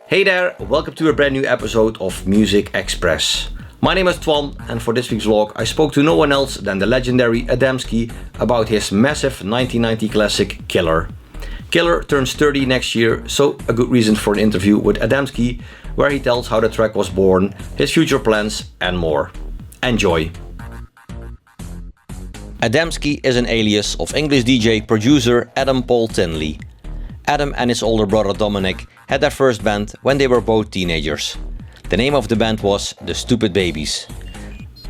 Hey there, welcome to a brand new episode of Muzikxpress. My name is Twan, and for this week's vlog I spoke to no one else than the legendary Adamski about his massive 1990 classic Killer. Killer turns 30 next year, so a good reason for an interview with Adamski, where he tells how the track was born, his future plans and more. Enjoy! Adamski is an alias of English DJ producer Adam Paul Tinley. Adam and his older brother Dominic had their first band when they were both teenagers. The name of the band was The Stupid Babies.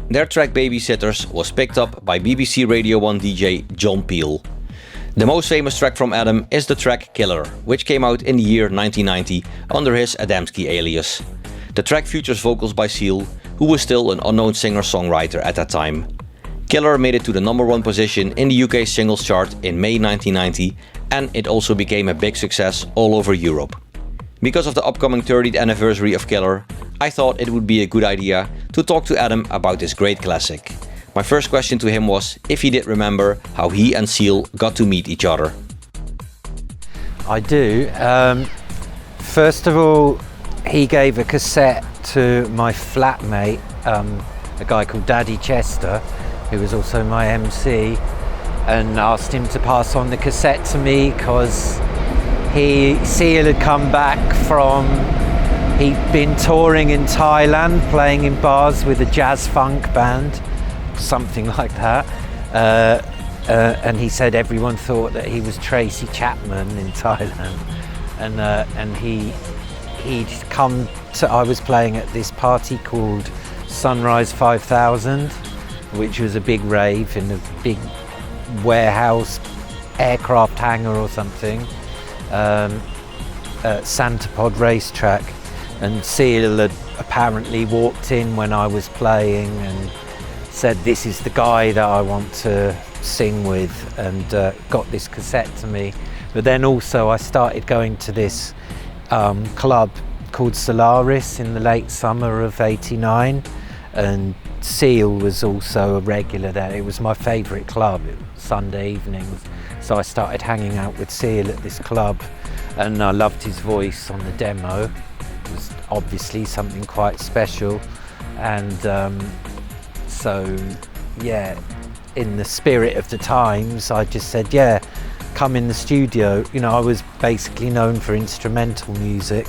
Their track Babysitters was picked up by BBC Radio 1 DJ John Peel. The most famous track from Adam is the track Killer, which came out in the year 1990 under his Adamski alias. The track features vocals by Seal, who was still an unknown singer-songwriter at that time. Killer made it to the number 1 position in the UK singles chart in May 1990, and it also became a big success all over Europe. Because of the upcoming 30th anniversary of Killer, I thought it would be a good idea to talk to Adam about this great classic. My first question to him was if he did remember how he and Seal got to meet each other. I do. First of all, he gave a cassette to my flatmate, a guy called Daddy Chester, who was also my MC, and asked him to pass on the cassette to me because Seal had come back he'd been touring in Thailand, playing in bars with a jazz funk band, something like that, and he said everyone thought that he was Tracy Chapman in Thailand, and he'd come to, I was playing at this party called Sunrise 5000, which was a big rave in a big warehouse aircraft hangar or something, at Santa Pod racetrack, and Seal had apparently walked in when I was playing and said, "This is the guy that I want to sing with," and got this cassette to me. But then also I started going to this club called Solaris in the late summer of '89, and Seal was also a regular there. It was my favourite club, Sunday evenings, so I started hanging out with Seal at this club, and I loved his voice on the demo. It was obviously something quite special, and so yeah, in the spirit of the times, I just said, yeah, come in the studio. You know, I was basically known for instrumental music,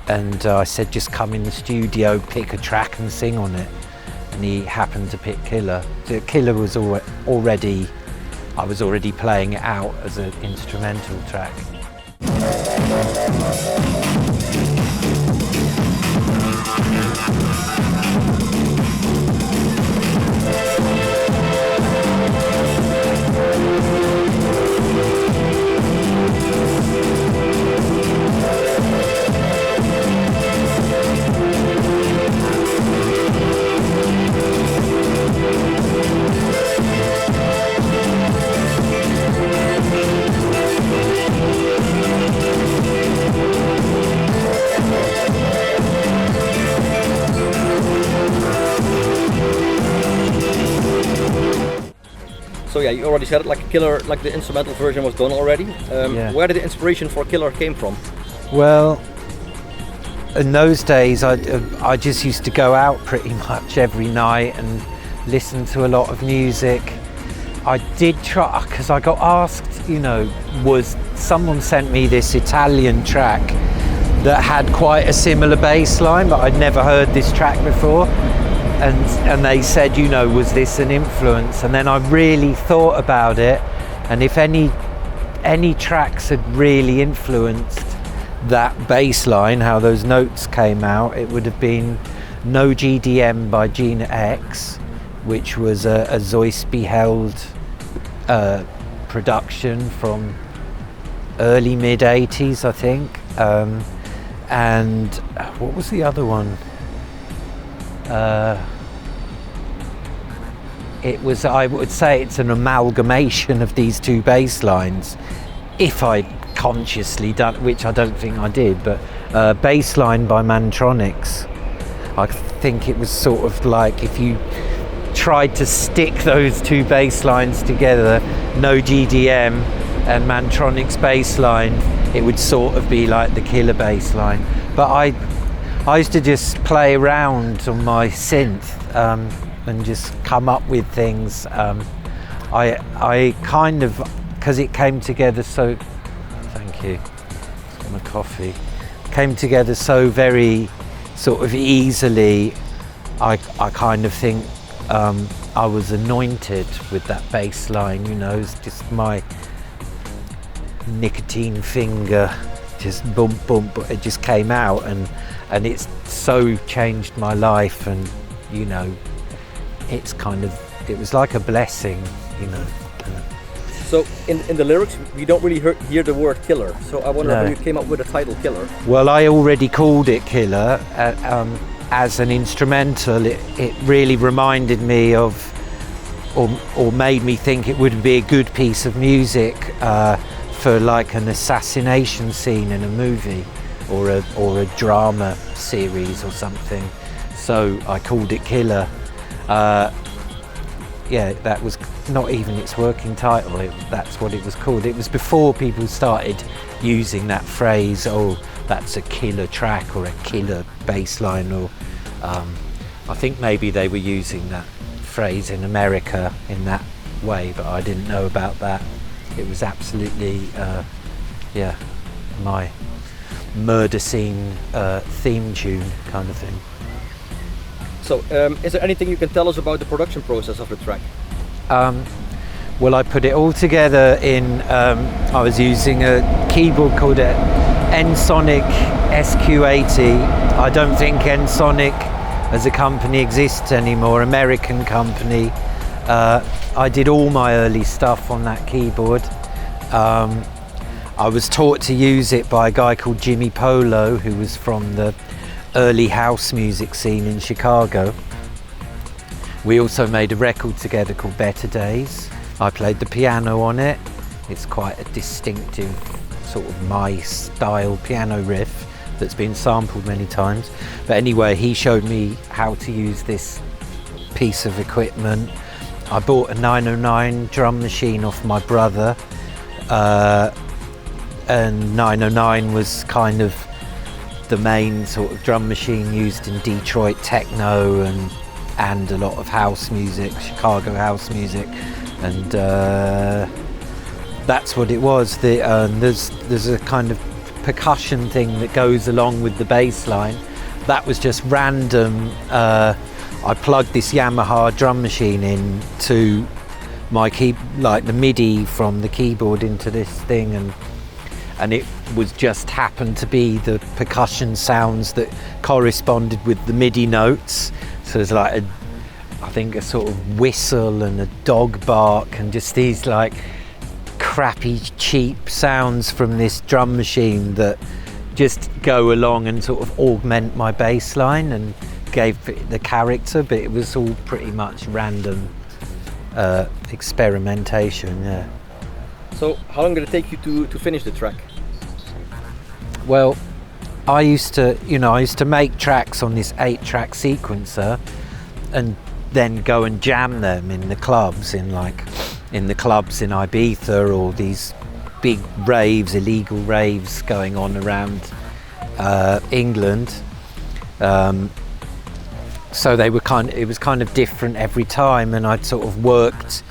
and I said, just come in the studio, pick a track and sing on it. And he happened to pick Killer. The Killer was already, I was already playing it out as an instrumental track. So yeah, you already said it, like Killer, like the instrumental version was done already. Yeah. Where did the inspiration for Killer came from? Well, in those days, I just used to go out pretty much every night and listen to a lot of music. I did try, because I got asked, you know, someone sent me this Italian track that had quite a similar bass line, but I'd never heard this track before. And they said, you know, was this an influence? And then I really thought about it, and if any tracks had really influenced that bass line, how those notes came out, it would have been No GDM by Gina X, which was a Zoisby held production from early mid 80s, I think. And what was the other one? It was, I would say it's an amalgamation of these two bass lines, if I'd consciously done, which I don't think I did, but bass line by Mantronix. I think it was sort of like if you tried to stick those two bass lines together, No GDM and Mantronix bass line, it would sort of be like the Killer bass line. But I used to just play around on my synth and just come up with things. I kind of, because it came together so, thank you, got my coffee, came together so very sort of easily. I kind of think I was anointed with that bass line, you know, it's just my nicotine finger, just bump, it just came out, and it's so changed my life, and, you know, it's kind of, it was like a blessing, you know. So in the lyrics, we don't really hear the word killer. So I wonder how you came up with the title Killer. Well, I already called it Killer as an instrumental. It really reminded me of, or made me think it would be a good piece of music for like an assassination scene in a movie or a drama series or something. So I called it Killer. Yeah, that was not even its working title, that's what it was called. It was before people started using that phrase, oh, that's a killer track or a killer bass line, or I think maybe they were using that phrase in America in that way, but I didn't know about that. It was absolutely, yeah, my murder scene theme tune kind of thing. So, is there anything you can tell us about the production process of the track? Well, I put it all together in, I was using a keyboard called a Ensoniq SQ80. I don't think Ensoniq as a company exists anymore, American company. I did all my early stuff on that keyboard. I was taught to use it by a guy called Jimmy Polo, who was from the early house music scene in Chicago. We also made a record together called Better Days. I played the piano on it. It's quite a distinctive sort of my style piano riff that's been sampled many times. But anyway, he showed me how to use this piece of equipment. I bought a 909 drum machine off my brother, and 909 was kind of the main sort of drum machine used in Detroit techno and a lot of house music, Chicago house music, and that's what it was. There's a kind of percussion thing that goes along with the bass line. That was just random. I plugged this Yamaha drum machine in to my like the MIDI from the keyboard into this thing, and it was just happened to be the percussion sounds that corresponded with the MIDI notes. So there's like I think a sort of whistle and a dog bark and just these like crappy cheap sounds from this drum machine that just go along and sort of augment my bass line and gave it the character, but it was all pretty much random experimentation, yeah. So how long did it take you to finish the track? Well, I used to make tracks on this 8-track sequencer and then go and jam them in the clubs in Ibiza, or these big raves, illegal raves going on around England. So it was kind of different every time, and I'd sort of worked,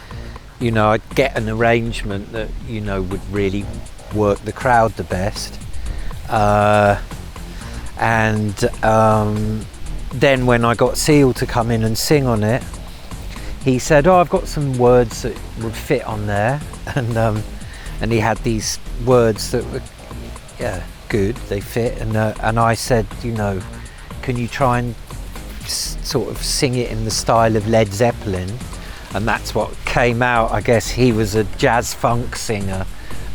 I'd get an arrangement that, would really work the crowd the best. Then when I got Seal to come in and sing on it, he said, "Oh, I've got some words that would fit on there," and he had these words that were, good, they fit, and I said, can you try and sort of sing it in the style of Led Zeppelin? And that's what came out. I guess he was a jazz funk singer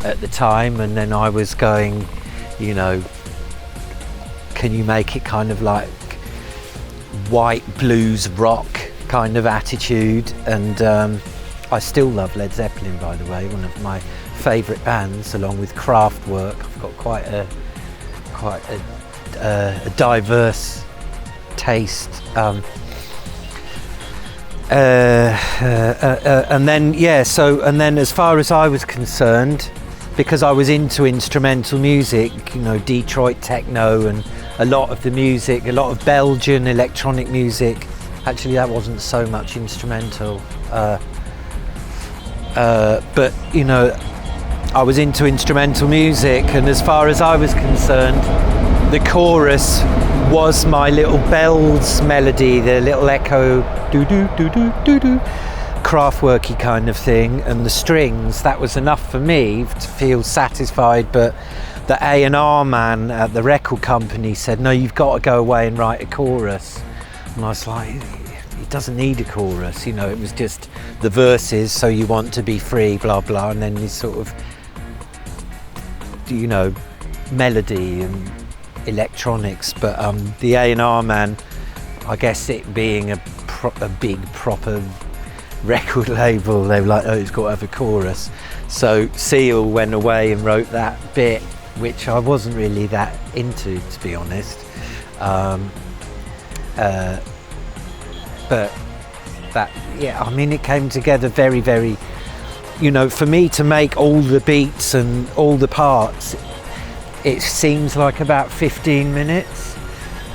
at the time, and then I was going, can you make it kind of like white blues rock kind of attitude? And I still love Led Zeppelin, by the way, one of my favourite bands, along with Kraftwerk. I've got quite a diverse taste. And then as far as I was concerned, because I was into instrumental music, you know, Detroit techno and a lot of the music, a lot of Belgian electronic music. Actually, that wasn't so much instrumental. But, you know, I was into instrumental music, and as far as I was concerned, the chorus was my little bells melody, the little echo, do-do-do-do-do-do, Kraftwerky kind of thing, and the strings, that was enough for me to feel satisfied. But the A&R man at the record company said, no, you've got to go away and write a chorus. And I was like, it doesn't need a chorus, you know, it was just the verses, so you want to be free, blah, blah, and then this sort of, you know, melody and electronics. But the A&R man, I guess it being a big, proper record label, they were like, oh, it's got to have a chorus. So Seal went away and wrote that bit, which I wasn't really that into, to be honest. But that, yeah, I mean, it came together very, very, you know, for me to make all the beats and all the parts, it seems like about 15 minutes.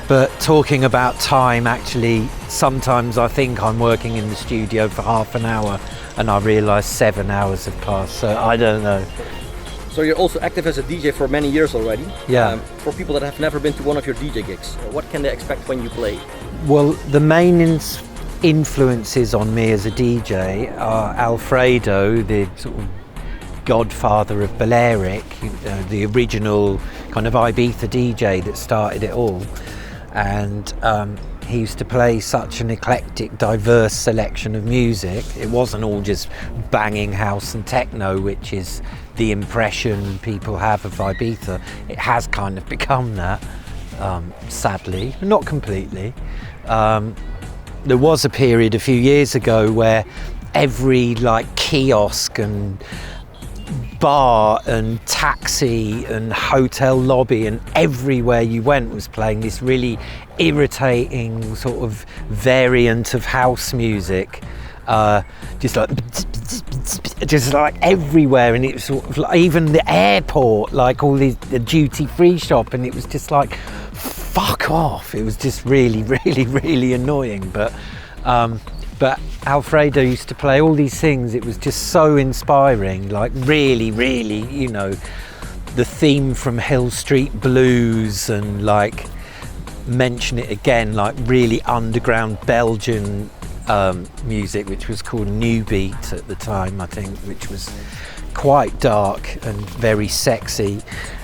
But talking about time, actually, sometimes I think I'm working in the studio for half an hour and I realise 7 hours have passed, so I don't know. So you're also active as a DJ for many years already. Yeah. For people that have never been to one of your DJ gigs, what can they expect when you play? Well, the main influences on me as a DJ are Alfredo, the sort of godfather of Balearic, the original kind of Ibiza DJ that started it all. And he used to play such an eclectic, diverse selection of music. It wasn't all just banging house and techno, which is the impression people have of Ibiza. It has kind of become that, sadly, not completely. There was a period a few years ago where every like kiosk and bar and taxi and hotel lobby and everywhere you went was playing this really irritating sort of variant of house music, just like everywhere. And it was sort of like, even the airport, like all the duty-free shop, and it was just like, fuck off. It was just really, really, really annoying. But Alfredo used to play all these things. It was just so inspiring, like really, really, you know, the theme from Hill Street Blues, and like, mention it again, like really underground Belgian music, which was called New Beat at the time, I think, which was quite dark and very sexy.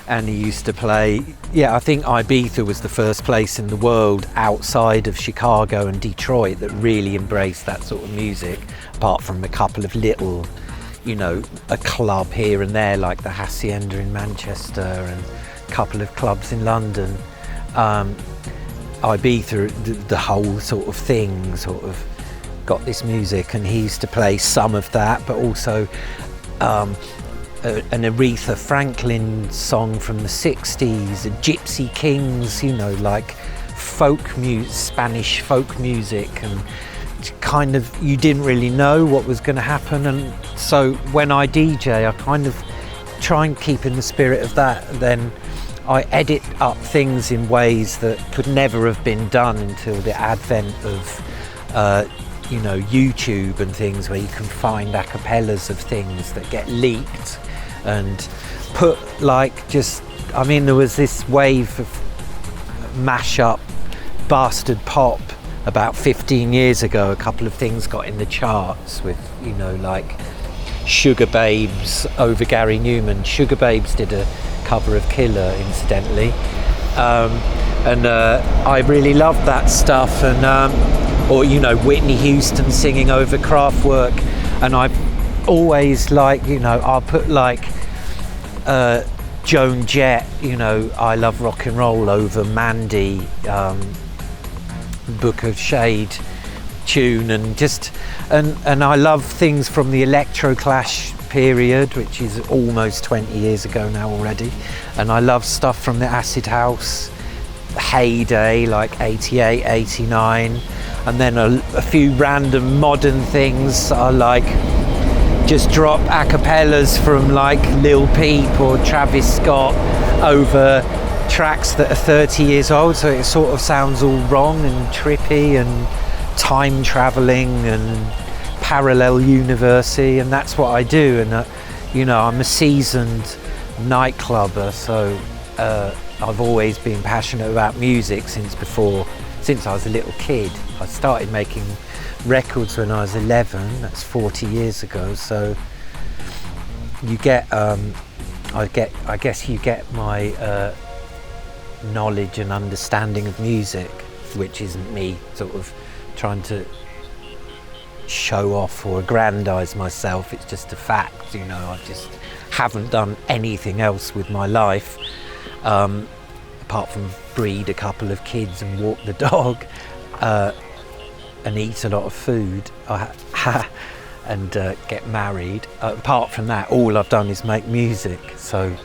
And he used to play, yeah, I think Ibiza was the first place in the world outside of Chicago and Detroit that really embraced that sort of music, apart from a couple of little, you know, a club here and there like the Hacienda in Manchester and a couple of clubs in London. Ibiza, the whole sort of thing sort of got this music, and he used to play some of that, but also an Aretha Franklin song from the 60s, Gypsy Kings, you know, like folk music, Spanish folk music, and kind of, you didn't really know what was going to happen. And so when I DJ, I kind of try and keep in the spirit of that. Then I edit up things in ways that could never have been done until the advent of you know, YouTube and things, where you can find a cappellas of things that get leaked and put like, just, I mean, there was this wave of mashup bastard pop about 15 years ago. A couple of things got in the charts with, you know, like Sugar Babes over Gary Newman. Sugar Babes did a cover of Killer, incidentally, and I really loved that stuff. And or, you know, Whitney Houston singing over Kraftwerk. And I've always, like, you know, I'll put like Joan Jett, you know, I Love Rock and Roll over Mandy, Book of Shade tune, and just, and I love things from the Electro Clash period, which is almost 20 years ago now already. And I love stuff from the Acid House heyday, like 88, 89. And then a few random modern things are like just drop a cappellas from like Lil Peep or Travis Scott over tracks that are 30 years old, so it sort of sounds all wrong and trippy and time traveling and parallel university, and that's what I do. And you know, I'm a seasoned nightclubber, so I've always been passionate about music since I was a little kid. I started making records when I was 11, that's 40 years ago, so you get I guess you get my knowledge and understanding of music, which isn't me sort of trying to show off or aggrandize myself. It's just a fact, you know. I just haven't done anything else with my life apart from breed a couple of kids and walk the dog and eat a lot of food and get married. Apart from that, all I've done is make music. So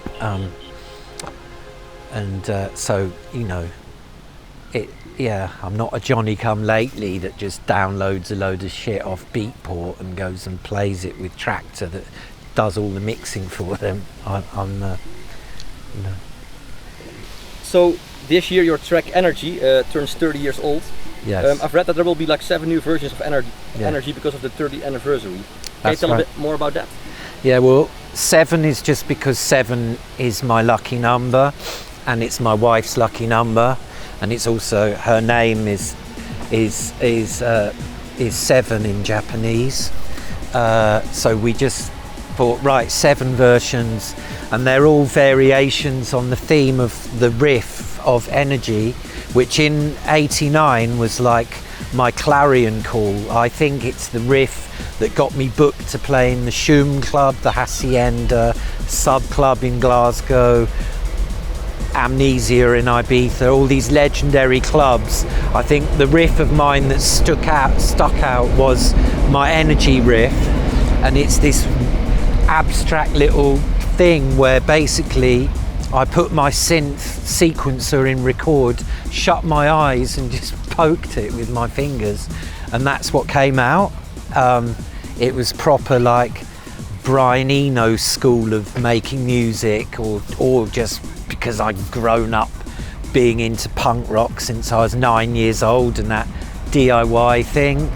so, you know, I'm not a Johnny-come-lately that just downloads a load of shit off Beatport and goes and plays it with Traktor that does all the mixing for them. I'm you know. So this year your track Energy turns 30 years old. Yes. I've read that there will be like 7 new versions of Energy because of the 30th anniversary. Can you tell a bit more about that? Yeah, well, 7 is just because 7 is my lucky number, and it's my wife's lucky number, and it's also her name is 7 in Japanese. So we just thought, right, 7 versions, and they're all variations on the theme of the riff of Energy, which in '89 was like my clarion call. I think it's the riff that got me booked to play in the Shoom Club, the Hacienda, Sub Club in Glasgow, Amnesia in Ibiza, all these legendary clubs. I think the riff of mine that stuck out was my Energy riff, and it's this abstract little thing where basically I put my synth sequencer in record, shut my eyes and just poked it with my fingers, and that's what came out. It was proper like Brian Eno school of making music, or just because I'd grown up being into punk rock since I was 9 years old and that DIY thing.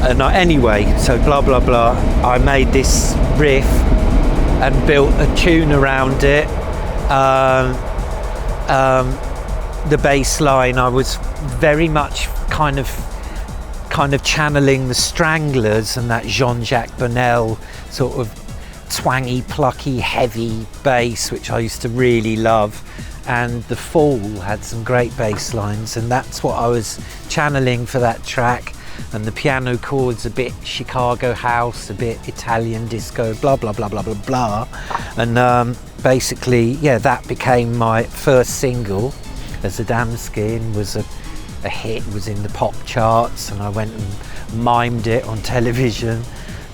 Anyway, so blah blah blah, I made this riff and built a tune around it. The bass line, I was very much kind of channeling the Stranglers and that Jean-Jacques Bonnel sort of twangy, plucky, heavy bass, which I used to really love. And The Fall had some great bass lines, and that's what I was channeling for that track. And the piano chords a bit Chicago house, a bit Italian disco, blah blah blah blah blah blah. And basically, yeah, that became my first single as Adamski, and was a hit, was in the pop charts, and I went and mimed it on television.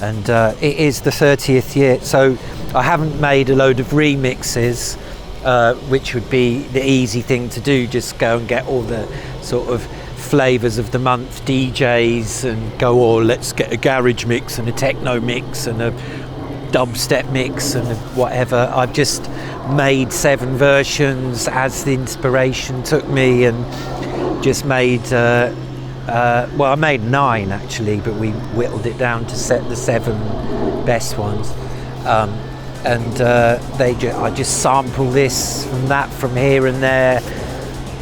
And it is the 30th year, so I haven't made a load of remixes, which would be the easy thing to do, just go and get all the sort of flavours of the month DJs and go, oh, let's get a garage mix and a techno mix and a dubstep mix and whatever. I've just made 7 versions as the inspiration took me, and just made well, I made 9 actually, but we whittled it down to set the 7 best ones. I just sample this from that, from here and there,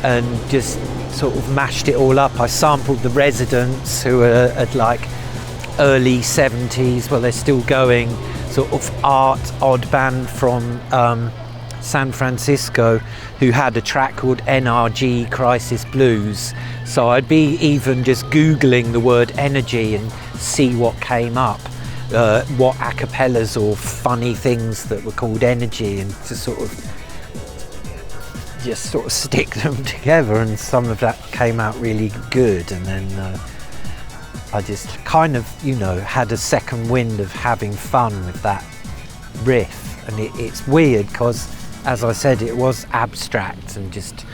and just sort of mashed it all up. I sampled the Residents, who are at like early 70s, well, they're still going, sort of odd band from San Francisco, who had a track called NRG Crisis Blues. So I'd be even just Googling the word energy and see what came up, what a cappellas or funny things that were called energy, and to sort of stick them together, and some of that came out really good. And then I just kind of, had a second wind of having fun with that riff. And it's weird because, as I said, it was abstract and just,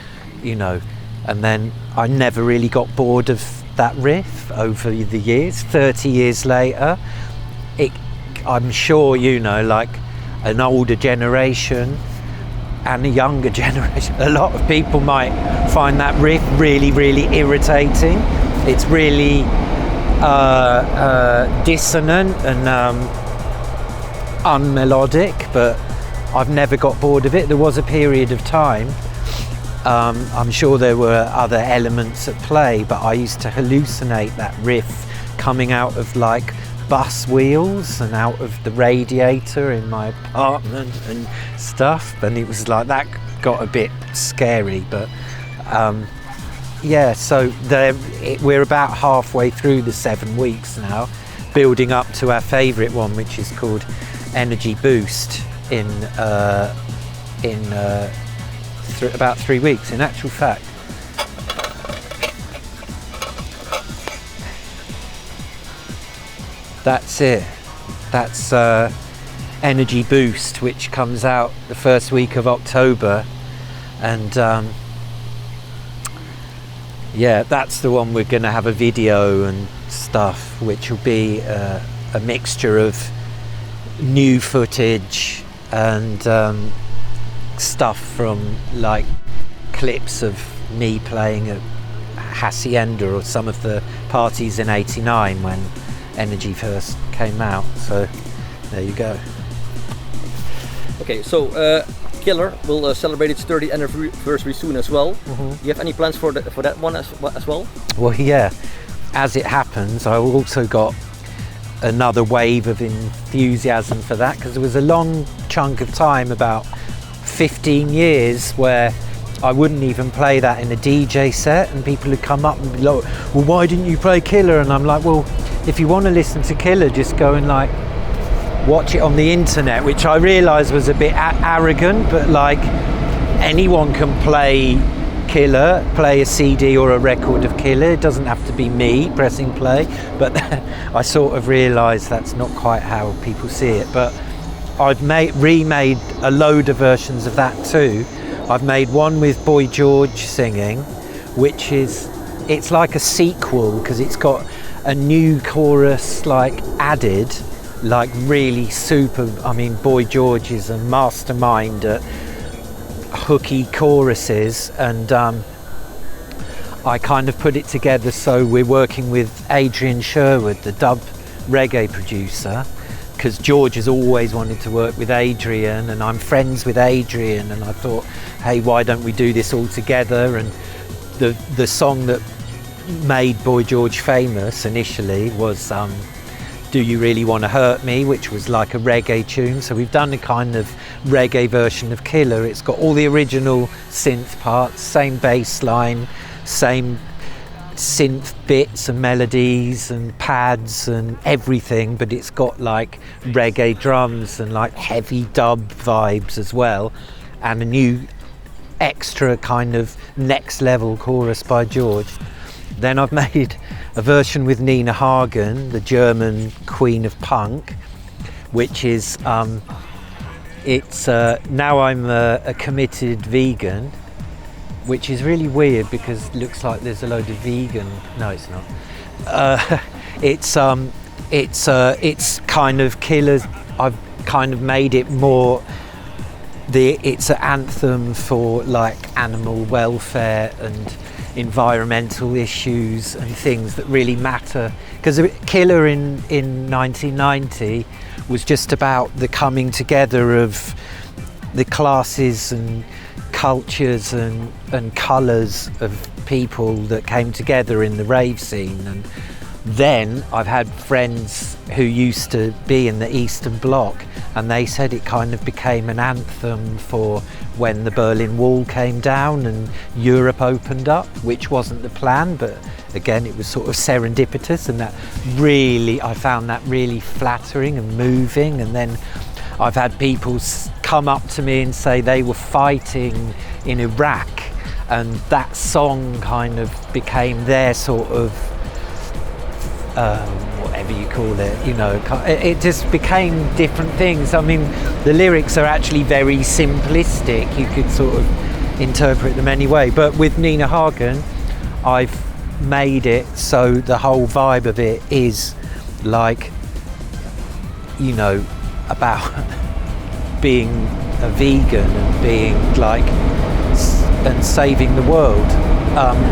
and then I never really got bored of that riff over the years. 30 years later, I'm sure, you know, like an older generation and a younger generation, a lot of people might find that riff really, really irritating. It's really dissonant and unmelodic, but I've never got bored of it. There was a period of time, I'm sure there were other elements at play, but I used to hallucinate that riff coming out of like bus wheels and out of the radiator in my apartment and stuff, and it was like that got a bit scary. But yeah, so we're about halfway through the 7 weeks now, building up to our favourite one, which is called Energy Boost in about 3 weeks, in actual fact. That's it. That's Energy Boost, which comes out the first week of October, and yeah, that's the one we're going to have a video and stuff, which will be a mixture of new footage and stuff from like clips of me playing at Hacienda or some of the parties in '89 when Energy first came out. So there you go. Okay, so Killer will celebrate its 30th anniversary soon as well. Mm-hmm. Do you have any plans for that one as well? Well, yeah, as it happens, I also got another wave of enthusiasm for that, because there was a long chunk of time, about 15 years, where I wouldn't even play that in a DJ set, and people would come up and be like, well, why didn't you play Killer? And I'm like, well, if you want to listen to Killer, just go and like watch it on the internet, which I realised was a bit arrogant, but like anyone can play Killer, play a CD or a record of Killer. It doesn't have to be me pressing play, but I sort of realised that's not quite how people see it. But I've remade a load of versions of that too. I've made one with Boy George singing, which it's like a sequel, because it's got a new chorus like added, like really super. I mean, Boy George is a mastermind at hooky choruses, and I kind of put it together so we're working with Adrian Sherwood, the dub reggae producer, because George has always wanted to work with Adrian, and I'm friends with Adrian, and I thought, hey, why don't we do this all together? And the song that made Boy George famous initially was Do You Really Want to Hurt Me, which was like a reggae tune. So we've done a kind of reggae version of Killer. It's got all the original synth parts, same bass line, same synth bits and melodies and pads and everything, but it's got like reggae drums and like heavy dub vibes as well, and a new extra kind of next level chorus by George. Then I've made a version with Nina Hagen, the German queen of punk, which is now I'm a committed vegan, which is really weird because it looks like there's a load of vegan. No, it's not. It's kind of Killers. I've kind of made it more. It's an anthem for like animal welfare and environmental issues and things that really matter. Because Killer in 1990 was just about the coming together of the classes and cultures and colours of people that came together in the rave scene. And then I've had friends who used to be in the Eastern Bloc, and they said it kind of became an anthem for when the Berlin Wall came down and Europe opened up, which wasn't the plan, but again it was sort of serendipitous, and I found that really flattering and moving. And then I've had people come up to me and say they were fighting in Iraq, and that song kind of became their sort of whatever you call it, you know, it just became different things. I mean, the lyrics are actually very simplistic, you could sort of interpret them anyway, but with Nina Hagen I've made it so the whole vibe of it is like you know, about being a vegan and being like and saving the world,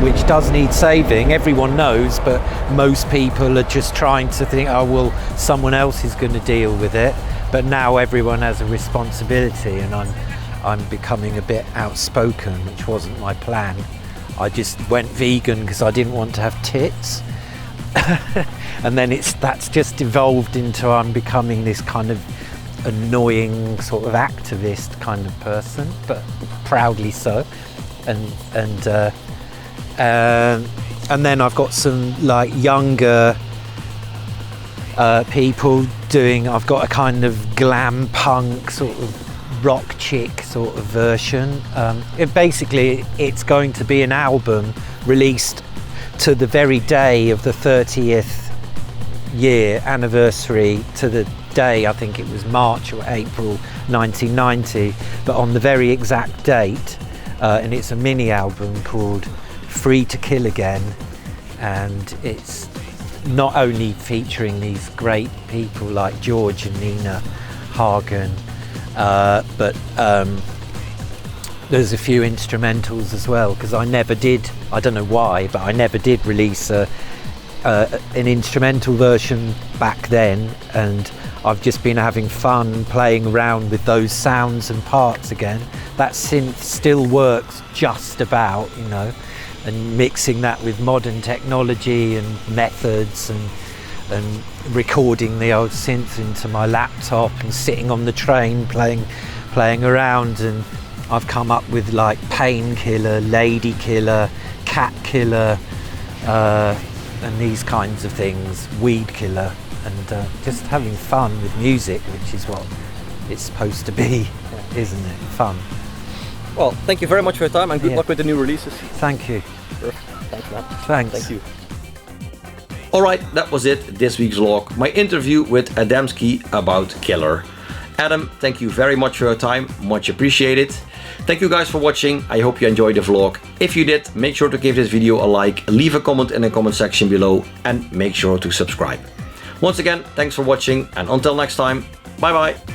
which does need saving, everyone knows, but most people are just trying to think, oh well, someone else is going to deal with it. But now everyone has a responsibility, and I'm becoming a bit outspoken, which wasn't my plan. I just went vegan because I didn't want to have tits. And then that's just evolved into I'm becoming this kind of annoying sort of activist kind of person, but proudly so. And then I've got some like younger people doing. I've got a kind of glam punk sort of rock chick sort of version. It's going to be an album released to the very day of the 30th year anniversary, to the day, I think it was March or April 1990, but on the very exact date, and it's a mini album called Free to Kill Again, and it's not only featuring these great people like George and Nina Hagen, but there's a few instrumentals as well, because I don't know why, but I never did release an instrumental version back then, and I've just been having fun playing around with those sounds and parts again. That synth still works just about, you know, and mixing that with modern technology and methods, and recording the old synth into my laptop and sitting on the train playing around, and I've come up with like Painkiller, Lady Killer, Cat Killer, and these kinds of things, Weed Killer, and just having fun with music, which is what it's supposed to be, isn't it? Fun. Well, thank you very much for your time, and good luck with the new releases. Thank you. Thanks, man. Thanks. Thank you. Alright, that was it, this week's vlog. My interview with Adamski about Killer. Adam, thank you very much for your time, much appreciated. Thank you guys for watching, I hope you enjoyed the vlog. If you did, make sure to give this video a like, leave a comment in the comment section below, and make sure to subscribe. Once again, thanks for watching, and until next time, bye bye.